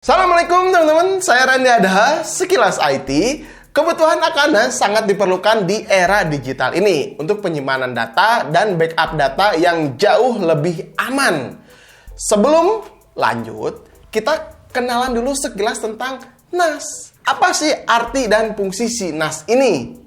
Assalamualaikum teman-teman, saya Randy Adaha, Sekilas IT. Kebutuhan akan NAS sangat diperlukan di era digital ini untuk penyimpanan data dan backup data yang jauh lebih aman. Sebelum lanjut, kita kenalan dulu sekilas tentang NAS. Apa sih arti dan fungsi si NAS ini?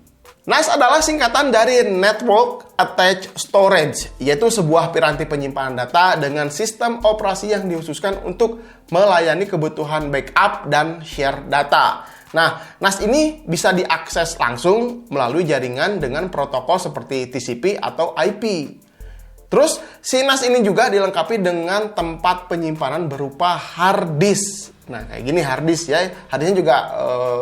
NAS adalah singkatan dari Network Attached Storage, yaitu sebuah piranti penyimpanan data dengan sistem operasi yang dikhususkan untuk melayani kebutuhan backup dan share data. Nah, NAS ini bisa diakses langsung melalui jaringan dengan protokol seperti TCP atau IP. Terus, si NAS ini juga dilengkapi dengan tempat penyimpanan berupa hard disk. Nah, kayak gini hard disk ya. Hard disknya juga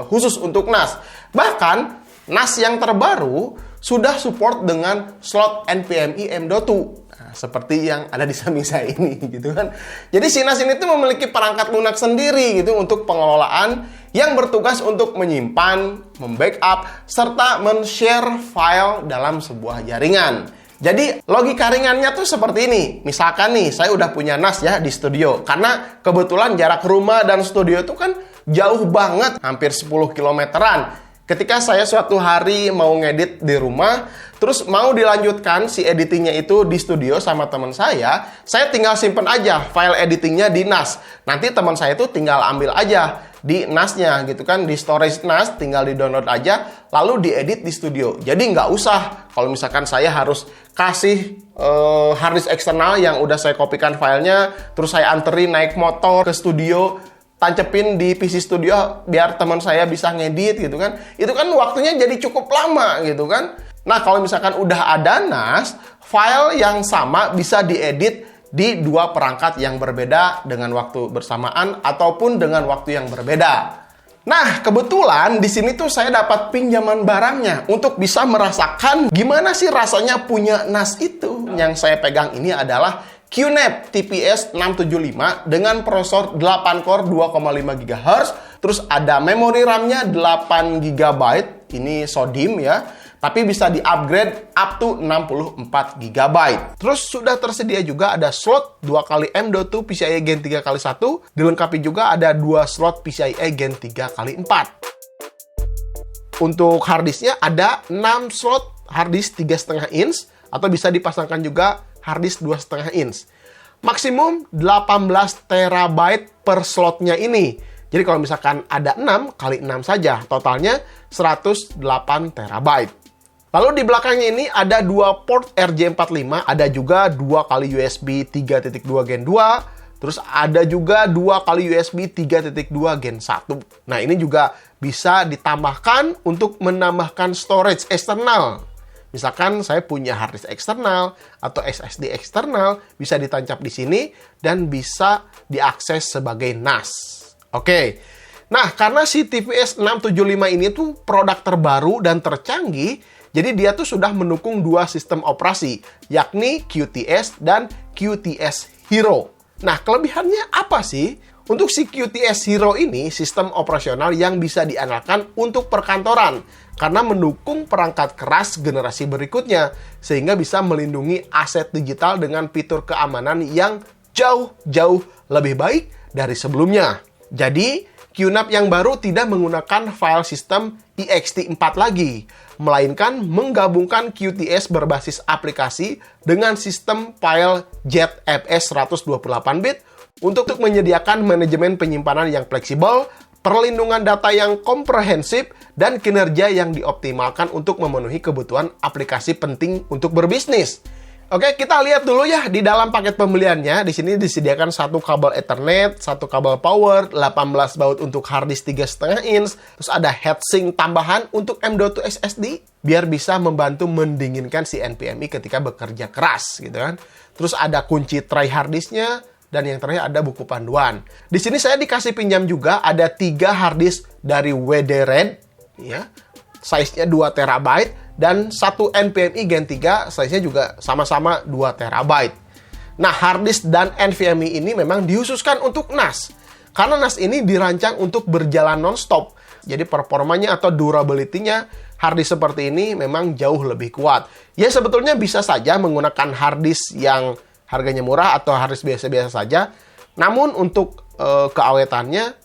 khusus untuk NAS. Bahkan, NAS yang terbaru sudah support dengan slot NVMe M.2. Nah, seperti yang ada di samping saya ini gitu kan. Jadi si NAS ini tuh memiliki perangkat lunak sendiri gitu untuk pengelolaan yang bertugas untuk menyimpan, membackup, serta men-share file dalam sebuah jaringan. Jadi logika ringannya tuh seperti ini. Misalkan nih saya udah punya NAS ya di studio. Karena kebetulan jarak rumah dan studio itu kan jauh banget, hampir 10 kilometeran. Ketika saya suatu hari mau ngedit di rumah, terus mau dilanjutkan si editingnya itu di studio sama teman saya tinggal simpen aja file editingnya di NAS. Nanti teman saya itu tinggal ambil aja di NAS-nya gitu kan, di storage NAS, tinggal di-download aja, lalu diedit di studio. Jadi nggak usah, kalau misalkan saya harus kasih harddisk eksternal yang udah saya kopikan filenya, terus saya anterin naik motor ke studio, tancepin di PC studio biar teman saya bisa ngedit gitu kan. Itu kan waktunya jadi cukup lama gitu kan. Nah, kalau misalkan udah ada NAS, file yang sama bisa diedit di dua perangkat yang berbeda dengan waktu bersamaan ataupun dengan waktu yang berbeda. Nah, kebetulan di sini tuh saya dapat pinjaman barangnya untuk bisa merasakan gimana sih rasanya punya NAS itu. Yang saya pegang ini adalah QNAP TPS 675 dengan prosesor 8 core 2,5 GHz. Terus ada memori RAM-nya 8 GB. Ini SODIMM ya. Tapi bisa di-upgrade up to 64 GB. Terus sudah tersedia juga ada slot 2x M.2 PCIe Gen 3x1. Dilengkapi juga ada 2 slot PCIe Gen 3x4. Untuk harddisknya ada 6 slot harddisk 3,5 inch. Atau bisa dipasangkan juga harddisk 2,5 inch. Maksimum 18 TB per slotnya ini. Jadi kalau misalkan ada 6 kali 6 saja, totalnya 108 TB. Lalu di belakangnya ini ada 2 port RJ45, ada juga 2 kali USB 3.2 Gen 2, terus ada juga 2 kali USB 3.2 Gen 1. Nah, ini juga bisa ditambahkan untuk menambahkan storage eksternal. Misalkan saya punya harddisk eksternal atau SSD eksternal, bisa ditancap di sini dan bisa diakses sebagai NAS. Oke. Nah, karena si TPS 675 ini tuh produk terbaru dan tercanggih, jadi dia tuh sudah mendukung 2 sistem operasi, yakni QTS dan QTS Hero. Nah, kelebihannya apa sih? Untuk si QTS Hero ini, sistem operasional yang bisa diandalkan untuk perkantoran karena mendukung perangkat keras generasi berikutnya sehingga bisa melindungi aset digital dengan fitur keamanan yang jauh-jauh lebih baik dari sebelumnya. Jadi, QNAP yang baru tidak menggunakan file sistem ext4 lagi, melainkan menggabungkan QTS berbasis aplikasi dengan sistem file ZFS 128-bit untuk menyediakan manajemen penyimpanan yang fleksibel, perlindungan data yang komprehensif, dan kinerja yang dioptimalkan untuk memenuhi kebutuhan aplikasi penting untuk berbisnis. Oke, kita lihat dulu ya di dalam paket pembeliannya. Di sini disediakan satu kabel Ethernet, satu kabel power, 18 baut untuk harddisk 3,5 inch, terus ada heatsink tambahan untuk M.2 SSD biar bisa membantu mendinginkan si NVMe ketika bekerja keras gitu kan. Terus ada kunci tray harddisknya. Dan yang terakhir ada buku panduan. Di sini saya dikasih pinjam juga ada 3 harddisk dari WD Red, ya, size-nya 2 TB dan 1 NVMe Gen 3, size-nya juga sama-sama 2 TB. Nah, harddisk dan NVMe ini memang dikhususkan untuk NAS. Karena NAS ini dirancang untuk berjalan non-stop. Jadi performanya atau durability-nya harddisk seperti ini memang jauh lebih kuat. Ya, sebetulnya bisa saja menggunakan harddisk yang harganya murah atau harddisk biasa-biasa saja. Namun untuk keawetannya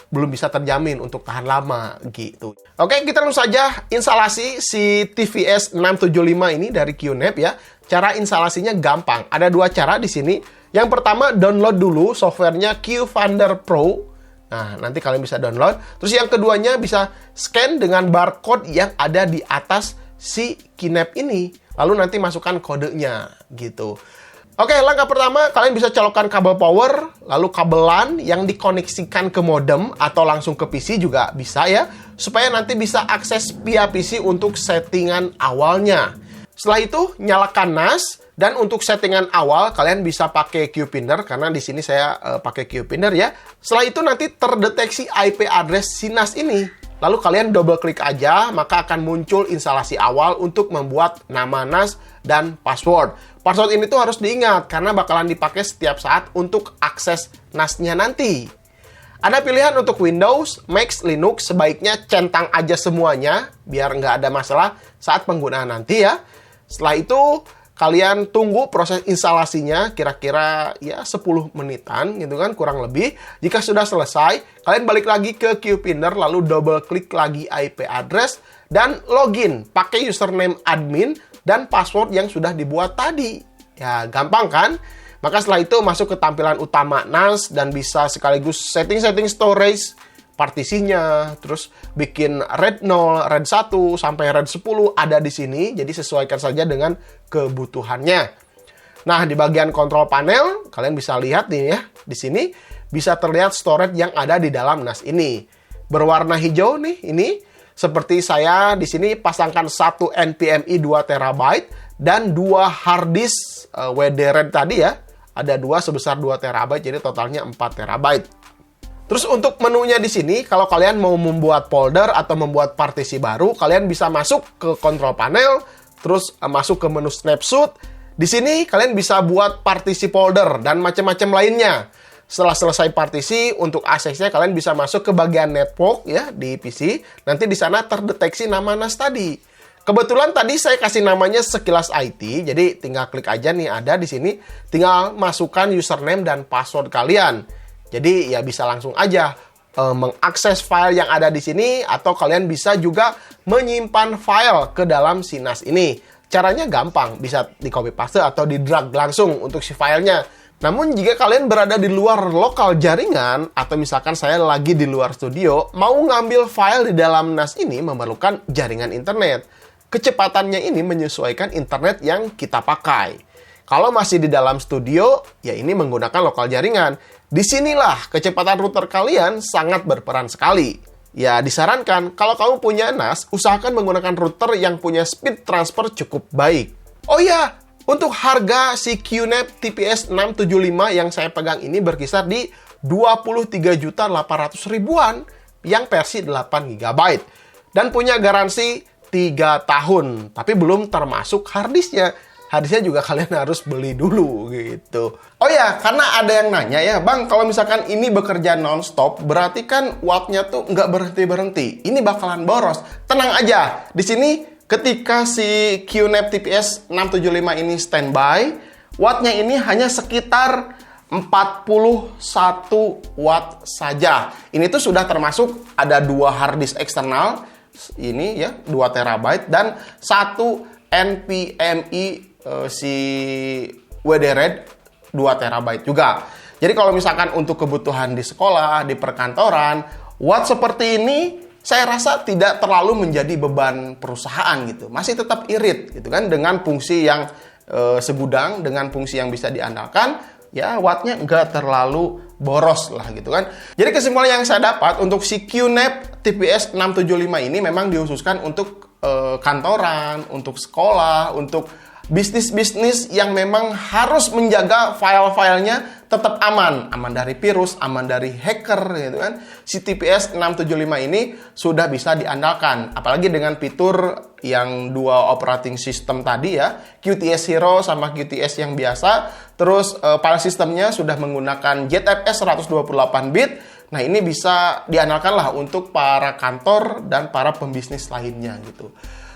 belum bisa terjamin untuk tahan lama gitu. Oke, kita langsung saja instalasi si TVS 675 ini dari QNAP ya. Cara instalasinya gampang. Ada dua cara di sini. Yang pertama, download dulu softwarenya QFinder Pro. Nah, nanti kalian bisa download. Terus yang keduanya bisa scan dengan barcode yang ada di atas si QNAP ini. Lalu nanti masukkan kodenya gitu. Oke, langkah pertama, kalian bisa colokkan kabel power, lalu kabel LAN yang dikoneksikan ke modem atau langsung ke PC juga bisa ya, supaya nanti bisa akses via PC untuk settingan awalnya. Setelah itu, nyalakan NAS, dan untuk settingan awal, kalian bisa pakai QFinder, karena di sini saya pakai QFinder ya. Setelah itu nanti terdeteksi IP address si NAS ini. Lalu kalian double klik aja, maka akan muncul instalasi awal untuk membuat nama NAS dan password. Password ini tuh harus diingat, karena bakalan dipakai setiap saat untuk akses NAS-nya nanti. Ada pilihan untuk Windows, Mac, Linux, sebaiknya centang aja semuanya, biar nggak ada masalah saat penggunaan nanti ya. Setelah itu, kalian tunggu proses instalasinya kira-kira ya 10 menitan gitu kan, kurang lebih. Jika sudah selesai, kalian balik lagi ke QFinder, lalu double klik lagi IP address, dan login pakai username admin dan password yang sudah dibuat tadi. Ya, gampang kan? Maka setelah itu masuk ke tampilan utama NAS dan bisa sekaligus setting-setting storage, partisinya, terus bikin RAID 0, RAID 1, sampai RAID 10 ada di sini, jadi sesuaikan saja dengan kebutuhannya. Nah, di bagian control panel, kalian bisa lihat nih ya, di sini bisa terlihat storage yang ada di dalam NAS ini. Berwarna hijau nih, ini. Seperti saya di sini pasangkan satu NVMe 2 TB dan 2 hard disk WD-RAID tadi ya. Ada 2 sebesar 2 TB, jadi totalnya 4 TB. Terus untuk menunya di sini, kalau kalian mau membuat folder atau membuat partisi baru, kalian bisa masuk ke control panel, terus masuk ke menu snapshot. Di sini kalian bisa buat partisi folder dan macam-macam lainnya. Setelah selesai partisi, untuk aksesnya kalian bisa masuk ke bagian network ya di PC. Nanti di sana terdeteksi nama NAS tadi. Kebetulan tadi saya kasih namanya Sekilas IT, jadi tinggal klik aja nih ada di sini. Tinggal masukkan username dan password kalian. Jadi ya bisa langsung aja mengakses file yang ada di sini, atau kalian bisa juga menyimpan file ke dalam si NAS ini. Caranya gampang, bisa di copy paste atau di drag langsung untuk si filenya. Namun jika kalian berada di luar lokal jaringan, atau misalkan saya lagi di luar studio, mau ngambil file di dalam NAS ini memerlukan jaringan internet. Kecepatannya ini menyesuaikan internet yang kita pakai. Kalau masih di dalam studio, ya ini menggunakan lokal jaringan. Disinilah kecepatan router kalian sangat berperan sekali. Ya disarankan, kalau kamu punya NAS, usahakan menggunakan router yang punya speed transfer cukup baik. Oh ya, untuk harga si QNAP TVS 675 yang saya pegang ini berkisar di 23.800.000-an yang versi 8 GB. Dan punya garansi 3 tahun, tapi belum termasuk harddisknya. Harddisknya juga kalian harus beli dulu gitu. Oh ya, karena ada yang nanya ya, Bang, kalau misalkan ini bekerja non-stop, berarti kan wattnya tuh nggak berhenti-berhenti. Ini bakalan boros. Tenang aja, di sini ketika si QNAP TVS 675 ini standby, wattnya ini hanya sekitar 41 watt saja. Ini tuh sudah termasuk ada 2 harddisk eksternal, ini ya 2 TB dan 1 NVMe si WD-RAID 2 TB juga. Jadi kalau misalkan untuk kebutuhan di sekolah, di perkantoran, watt seperti ini saya rasa tidak terlalu menjadi beban perusahaan gitu. Masih tetap irit gitu kan, dengan fungsi yang segudang, dengan fungsi yang bisa diandalkan, ya wattnya nggak terlalu boros lah gitu kan. Jadi kesimpulan yang saya dapat untuk si QNAP TVS 675 ini memang dikhususkan untuk kantoran, untuk sekolah, untuk bisnis-bisnis yang memang harus menjaga file-filenya tetap aman. Aman dari virus, aman dari hacker gitu kan. Si TVS 675 ini sudah bisa diandalkan. Apalagi dengan fitur yang 2 operating system tadi ya. QTS Hero sama QTS yang biasa. Terus file sistemnya sudah menggunakan ZFS 128 bit. Nah ini bisa diandalkan lah untuk para kantor dan para pembisnis lainnya gitu.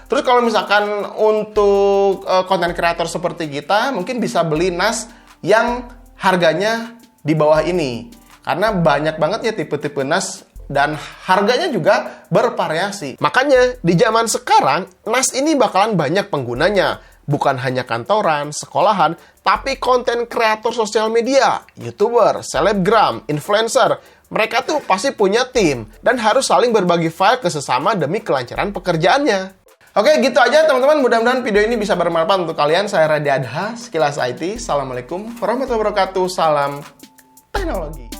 Terus kalau misalkan untuk konten kreator seperti kita, mungkin bisa beli NAS yang harganya di bawah ini. Karena banyak banget ya tipe-tipe NAS dan harganya juga bervariasi. Makanya di zaman sekarang, NAS ini bakalan banyak penggunanya. Bukan hanya kantoran, sekolahan, tapi konten kreator sosial media, YouTuber, selebgram, influencer. Mereka tuh pasti punya tim dan harus saling berbagi file ke sesama demi kelancaran pekerjaannya. Oke, gitu aja teman-teman. Mudah-mudahan video ini bisa bermanfaat untuk kalian. Saya Radya Adha, Sekilas IT. Assalamualaikum warahmatullahi wabarakatuh. Salam teknologi.